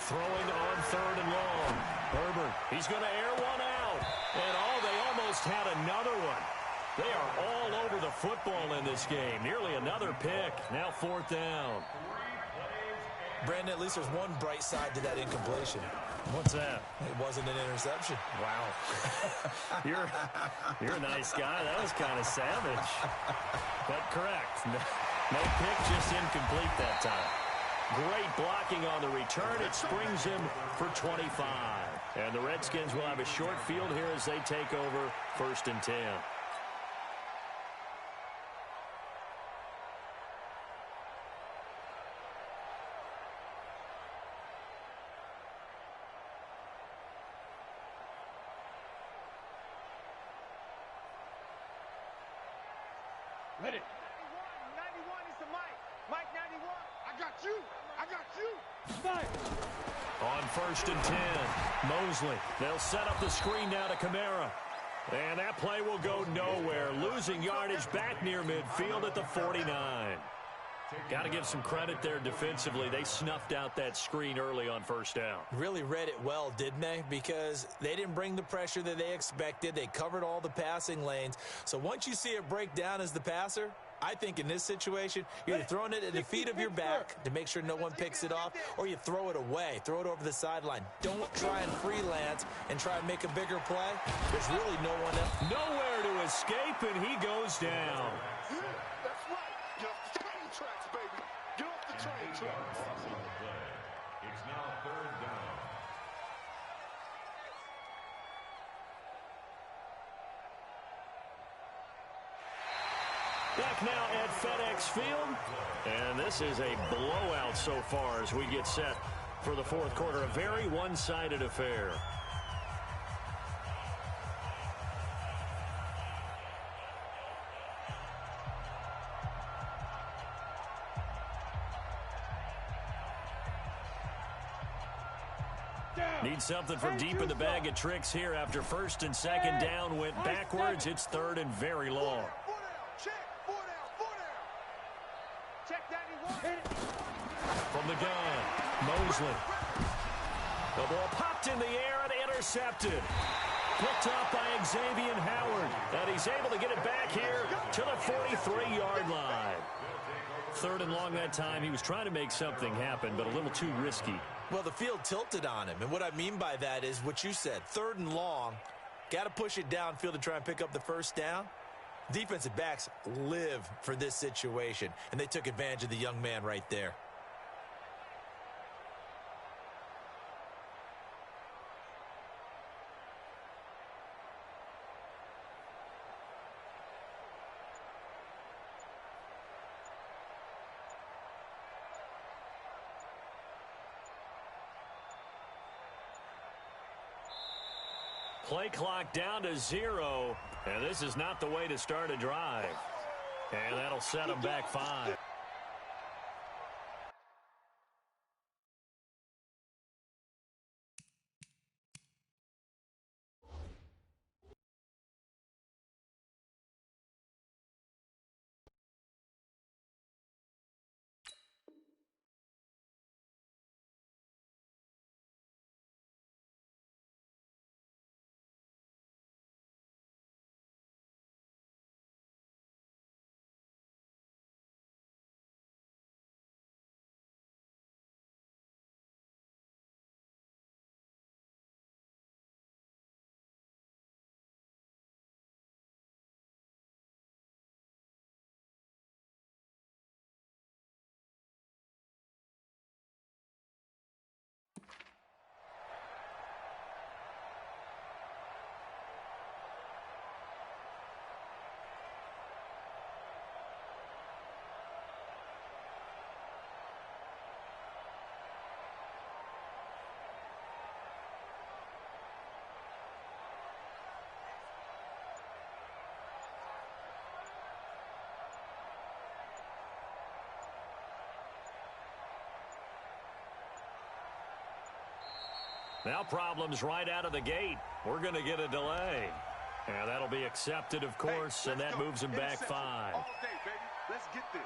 Throwing on 3rd and long. Herbert, he's going to air one out. And they almost had another one. They are all over the football in this game. Nearly another pick. Now 4th down. Brandon, at least there's one bright side to that incompletion. What's that? It wasn't an interception. Wow. You're a nice guy. That was kind of savage. But correct. No pick, just incomplete that time. Great blocking on the return. It springs him for 25. And the Redskins will have a short field here as they take over 1st and 10. Ready. 91 is the Mike. Mike 91. I got you. I got you. Fire. On 1st and 10, Mosley. They'll set up the screen now to Kamara. And that play will go nowhere. Losing yardage back near midfield at the 49. Got to give some credit there defensively. They snuffed out that screen early on 1st down. Really read it well, didn't they? Because they didn't bring the pressure that they expected. They covered all the passing lanes. So once you see it break down as the passer, I think in this situation, you're either throwing it at the feet of your back to make sure no one picks it off, or you throw it away, throw it over the sideline. Don't try and freelance and try and make a bigger play. There's really no one else. Nowhere to escape, and he goes down. Yeah, that's right. Get off the train tracks, baby. Get off the train tracks. It's now 3rd down. Back now at FedEx Field. And this is a blowout so far as we get set for the 4th quarter. A very one-sided affair. Need something from deep in the bag of tricks here after 1st and 2nd down went backwards. It's 3rd and very long. Check. 4 down. Check 91. From the gun, Mosley. The ball popped in the air and intercepted. Picked up by Xavier Howard. And he's able to get it back here to the 43-yard line. 3rd and long that time. He was trying to make something happen, but a little too risky. Well, the field tilted on him. And what I mean by that is what you said. 3rd and long. Got to push it downfield to try and pick up the 1st down. Defensive backs live for this situation. And they took advantage of the young man right there. Play clock down to 0, and this is not the way to start a drive. And that'll set them back 5. Now problems right out of the gate. We're going to get a delay. And that'll be accepted, of course, and that moves him back 5. All day, baby. Let's get this.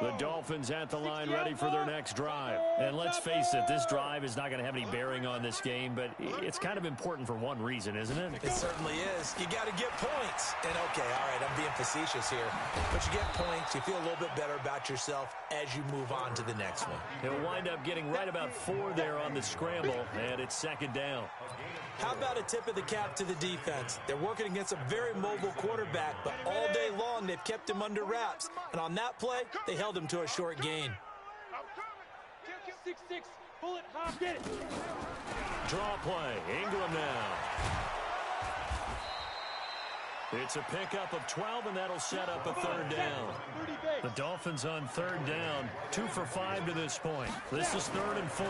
The Dolphins at the line ready for their next drive. And let's face it, this drive is not going to have any bearing on this game, but it's kind of important for one reason, isn't it? It certainly is. You got to get points. And, okay, all right, I'm being facetious here. But you get points, you feel a little bit better about yourself as you move on to the next one. He'll wind up getting right about 4 there on the scramble, and it's second down. How about a tip of the cap to the defense? They're working against a very mobile quarterback, but all day long they've kept him under wraps. And on that play, they held him to a short gain. 6-6, bullet hop, get it. Draw play, Ingram now. It's a pickup of 12, and that'll set up a third down. The Dolphins on third down, 2 for 5 to this point. This is 3rd and 4.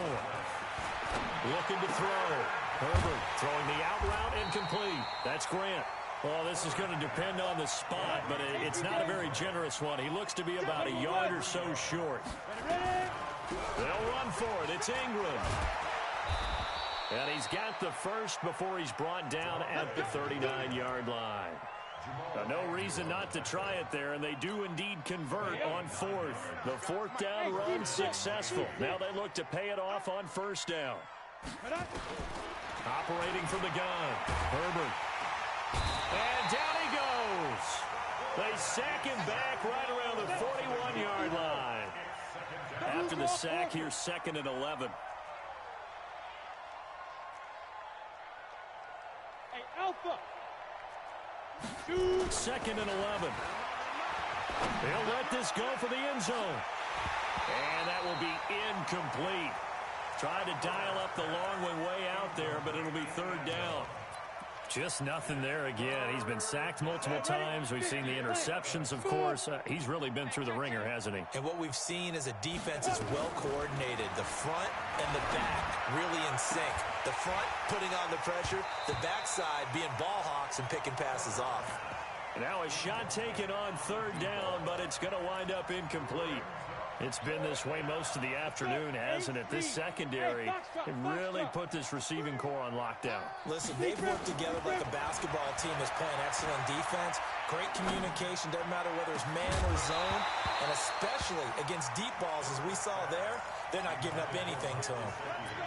Looking to throw. Herbert throwing the out route incomplete. That's Grant. Well, this is going to depend on the spot, but it's not a very generous one. He looks to be about a yard or so short. They'll run for it. It's Ingram. And he's got the first before he's brought down at the 39-yard line. No reason not to try it there, and they do indeed convert on 4th. The 4th down run successful. Now they look to pay it off on 1st down. Operating from the gun, Herbert. And down he goes. They sack him back right around the 41-yard line. After the sack here, 2nd and 11. Hey, Alpha. 2nd and 11. They'll let this go for the end zone. And that will be incomplete. Tried to dial up the long one way out there, but it'll be 3rd down. Just nothing there again. He's been sacked multiple times. We've seen the interceptions, of course. He's really been through the ringer, hasn't he? And what we've seen is a defense is well coordinated. The front and the back really in sync. The front putting on the pressure, the backside being ball hawks and picking passes off. Now a shot taken on 3rd down, but it's going to wind up incomplete. It's been this way most of the afternoon, hasn't it? This secondary really put this receiving core on lockdown. Listen, they've worked together like a basketball team that's playing excellent defense. Great communication, doesn't matter whether it's man or zone. And especially against deep balls, as we saw there, they're not giving up anything to them.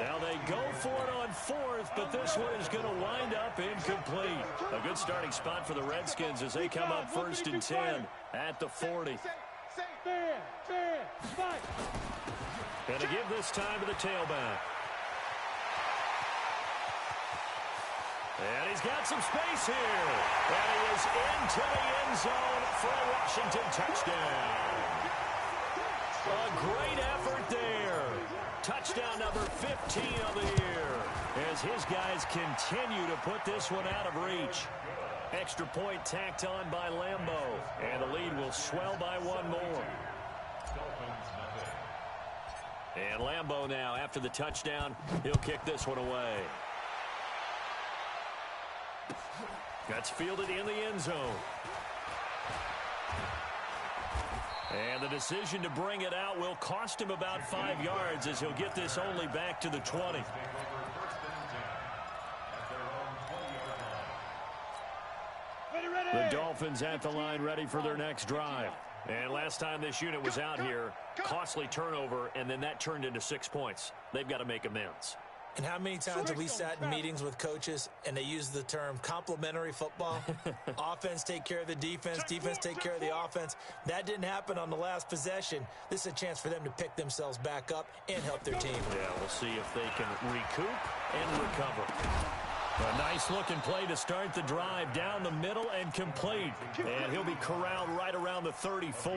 Now they go for it on 4th, but this one is going to wind up incomplete. A good starting spot for the Redskins as they come up 1st and 10 at the 40. Fight. And to give this time to the tailback. And he's got some space here. And he is into the end zone for a Washington touchdown. A great effort there. Touchdown number 15 of the year as his guys continue to put this one out of reach. Extra point tacked on by Lambeau. And the lead will swell by 1 more. And Lambeau now, after the touchdown, he'll kick this one away. That's fielded in the end zone. And the decision to bring it out will cost him about 5 yards as he'll get this only back to the 20. The Dolphins at the line ready for their next drive. And last time this unit was out here, costly turnover, and then that turned into 6 points. They've got to make amends. And how many times have we sat in meetings with coaches and they use the term complementary football? Offense take care of the defense, defense take care of the offense. That didn't happen on the last possession. This is a chance for them to pick themselves back up and help their team. Yeah, we'll see if they can recoup and recover. A nice-looking play to start the drive down the middle and complete. And he'll be corralled right around the 34.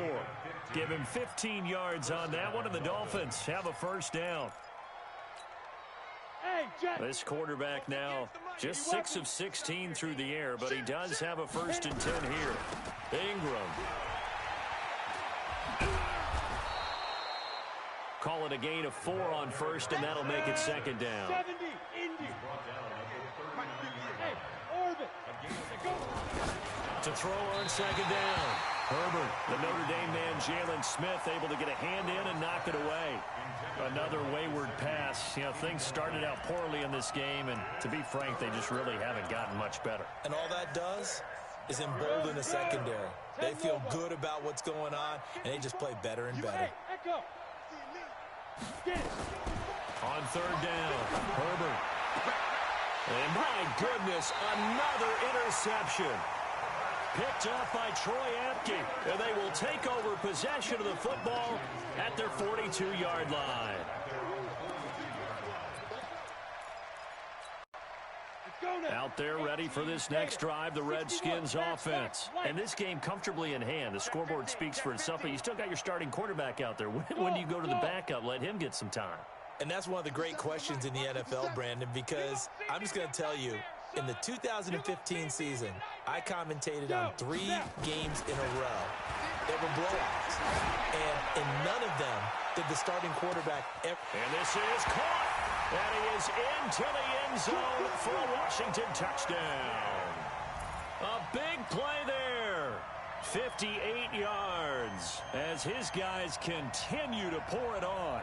Give him 15 yards on that one, and the Dolphins have a 1st down. This quarterback now just 6 of 16 through the air, but he does have a 1st and 10 here. Ingram. Call it a gain of 4 on 1st, and that'll make it 2nd down. 70, Indy. Hey, Orbit. To throw on 2nd down. Herbert, the Notre Dame man, Jalen Smith, able to get a hand in and knock it away. Another wayward pass. You know, things started out poorly in this game, and to be frank, they just really haven't gotten much better. And all that does is embolden the secondary. They feel good about what's going on, and they just play better and better. Echo. Get it. On third down, Herbert. And my goodness, another interception. Picked up by Troy Apke, and they will take over possession of the football at their 42-yard line. Out there ready for this next drive, the Redskins offense. And this game comfortably in hand. The scoreboard speaks for itself, but you still got your starting quarterback out there. When do you go to the backup, let him get some time? And that's one of the great questions in the NFL, Brandon, because I'm just going to tell you, in the 2015 season, I commentated on 3 games in a row that were blowouts. And in none of them did the starting quarterback ever. And this is caught. And he is into the end zone for a Washington touchdown. A big play there. 58 yards as his guys continue to pour it on.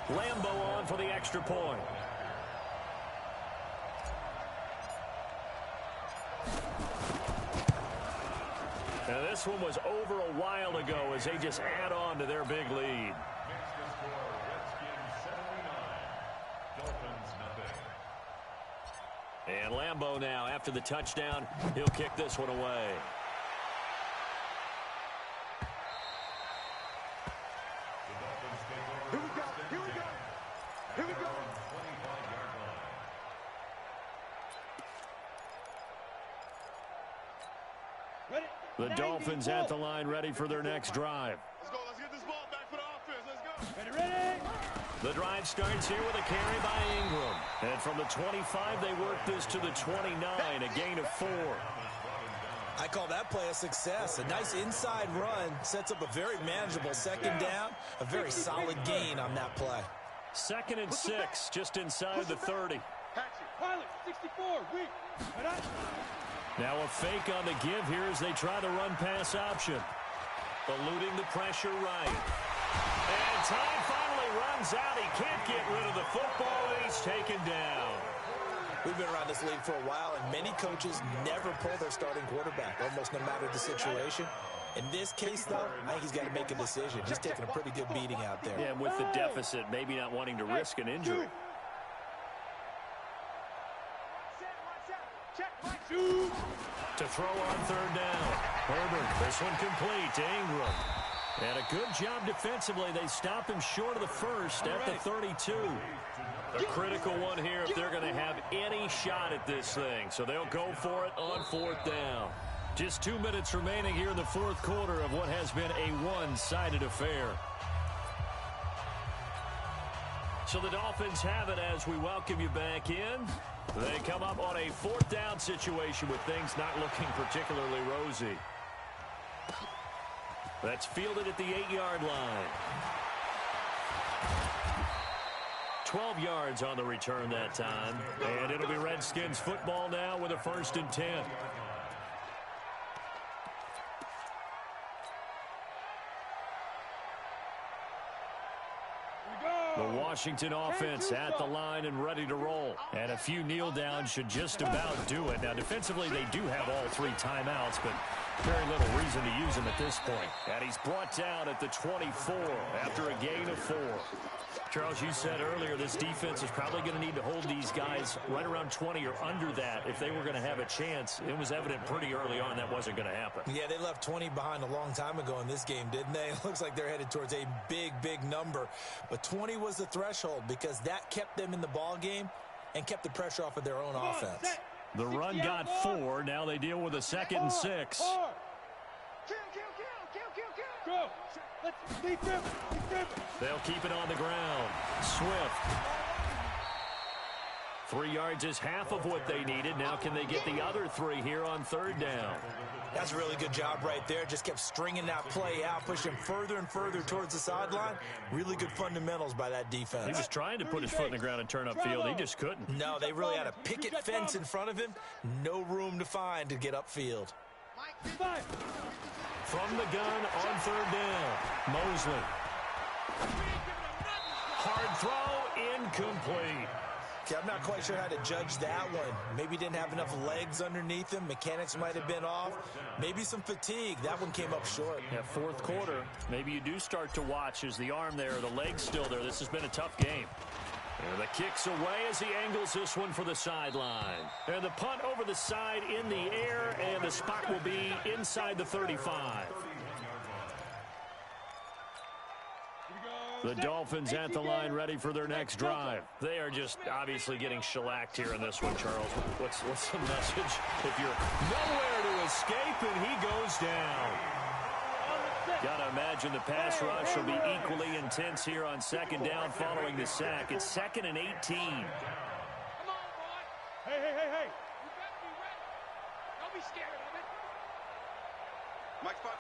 Lambeau on for the extra point. Now this one was over a while ago as they just add on to their big lead. And Lambeau now, after the touchdown, he'll kick this one away. Here we go. Here we go. Here we go. Ready? The Dolphins at the line ready for their next drive. Let's go. Let's get this ball back for the offense. Let's go. Ready, ready. The drive starts here with a carry by Ingram. And from the 25, they work this to the 29, a gain of 4. I call that play a success. A nice inside run sets up a very manageable second down, a very solid gain on that play. 2nd and 6, just inside the 30. Pilot, 64, weak. Now a fake on the give here as they try the run-pass option. Eluding the pressure right. And time finally runs out. He can't get rid of the football, and he's taken down. We've been around this league for a while, and many coaches never pull their starting quarterback, almost no matter the situation. In this case, though, I think he's got to make a decision. He's taking a pretty good beating out there. Yeah, and with the deficit, maybe not wanting to risk an injury. To throw on third down. Herbert, this one complete to Ingram. And a good job defensively. They stop him short of the first at the 32. A critical one here if they're going to have any shot at this thing. So they'll go for it on 4th down. Just 2 minutes remaining here in the 4th quarter of what has been a one-sided affair. So the Dolphins have it as we welcome you back in. They come up on a 4th down situation with things not looking particularly rosy. That's fielded at the 8-yard line. 12 yards on the return that time. And it'll be Redskins football now with a 1st and 10. The Washington offense at the line and ready to roll. And a few kneel downs should just about do it. Now, defensively, they do have all 3 timeouts, but very little reason to use them at this point. And he's brought down at the 24 after a gain of 4. Charles, you said earlier this defense is probably going to need to hold these guys right around 20 or under that if they were going to have a chance. It was evident pretty early on that wasn't going to happen. Yeah, they left 20 behind a long time ago in this game, didn't they? It looks like they're headed towards a big, big number. But 20 was the threshold because that kept them in the ball game and kept the pressure off of their own offense. The run got 4. Now they deal with a 2nd and 6. Go. Let's keep him. They'll keep it on the ground. Swift. 3 yards is half of what they needed. Now can they get the other 3 here on 3rd down? That's a really good job right there. Just kept stringing that play out, pushing further and further towards the sideline. Really good fundamentals by that defense. He was trying to put his foot in the ground and turn upfield. He just couldn't. No, they really had a picket fence in front of him. No room to find to get upfield. From the gun on 3rd down. Mosley. Hard throw, incomplete. Okay, I'm not quite sure how to judge that one. Maybe didn't have enough legs underneath him. Mechanics might have been off. Maybe some fatigue. That one came up short. Yeah, fourth quarter. Maybe you do start to watch as the arm there, the leg's still there. This has been a tough game. And the kick's away as he angles this one for the sideline. And the punt over the side in the air, and the spot will be inside the 35. The Dolphins at the line ready for their next drive. They are just obviously getting shellacked here in this one, Charles. What's the message? If you're nowhere to escape, and he goes down. Gotta imagine the pass rush will be equally intense here on second down following the sack. It's 2nd and 18. Come on, boy. Hey. You better be ready. Don't be scared of it. Mike spot.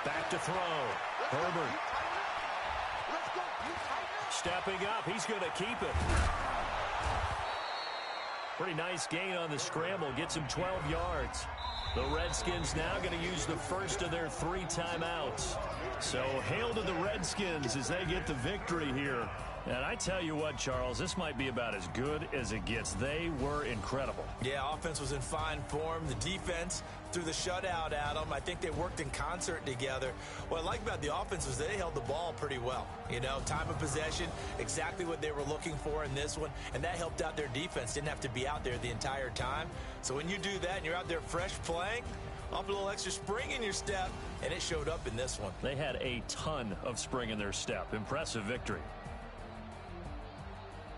Back to throw. Herbert. Let's go. You tighten. Stepping up. He's going to keep it. Pretty nice gain on the scramble. Gets him 12 yards. The Redskins now going to use the first of their 3 timeouts. So hail to the Redskins as they get the victory here. And I tell you what, Charles, this might be about as good as it gets. They were incredible. Yeah, offense was in fine form. The defense threw the shutout at them. I think they worked in concert together. What I like about the offense was they held the ball pretty well. You know, time of possession, exactly what they were looking for in this one, and that helped out their defense. Didn't have to be out there the entire time. So when you do that and you're out there fresh playing, up a little extra spring in your step, and it showed up in this one. They had a ton of spring in their step. Impressive victory.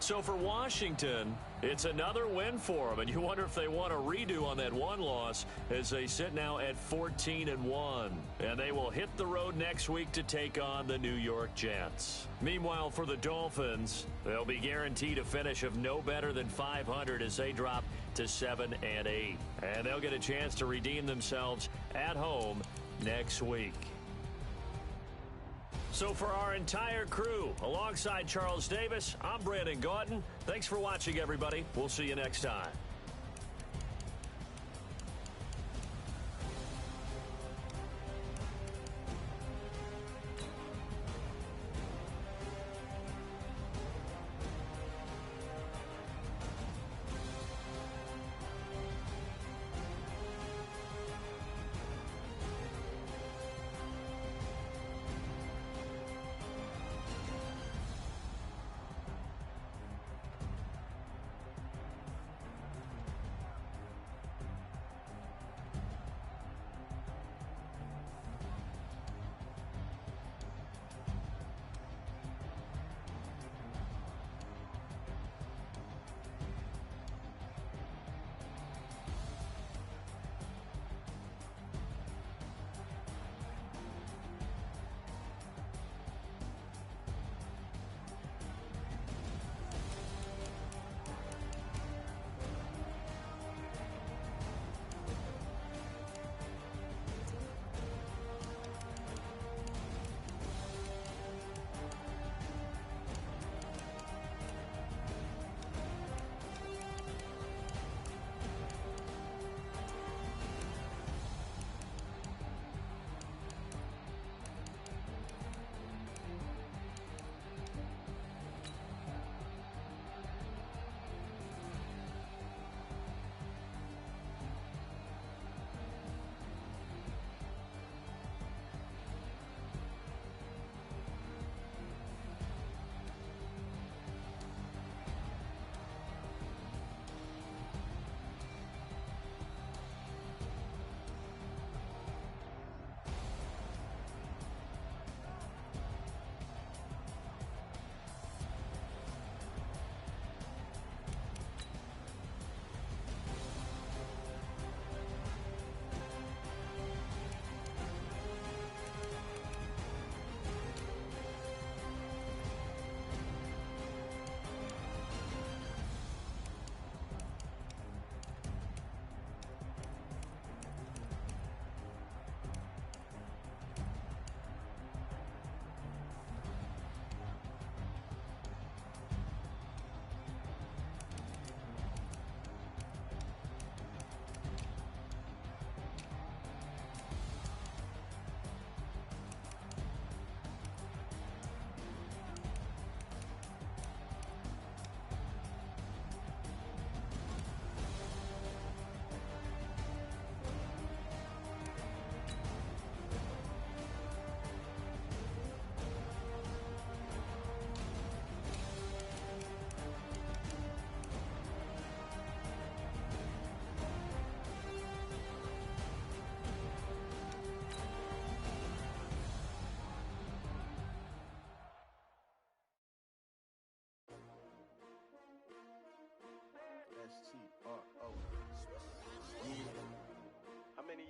So for Washington, it's another win for them, and you wonder if they want a redo on that one loss as they sit now at 14-1, and they will hit the road next week to take on the New York Jets. Meanwhile, for the Dolphins, they'll be guaranteed a finish of no better than 500 as they drop to 7-8, and they'll get a chance to redeem themselves at home next week. So for our entire crew, alongside Charles Davis, I'm Brandon Gauton. Thanks for watching, everybody. We'll see you next time.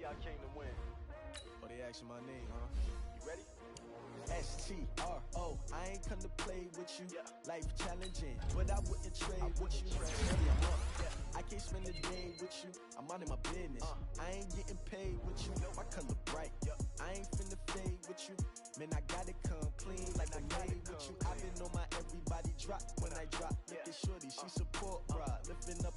I came to win. Oh, they asking my name, huh? You ready? S-T-R-O, I ain't come to play with you. Yeah. Life challenging, but I wouldn't trade with you. Baby, I'm up. I can't spend a day with you. I'm out in my business. I ain't getting paid with you. My color bright. I ain't finna fade with you. Man, I gotta come clean like I made with you. I've been on my everybody drop when I drop. Look at shorty, she support bra. Lifting up,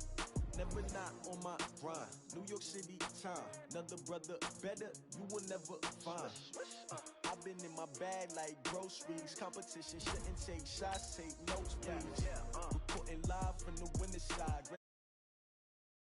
never not on my grind. New York City time, another brother better, you will never find. I've been in my bag like groceries. Competition shouldn't take shots, take notes, please. Reporting live from the winter side.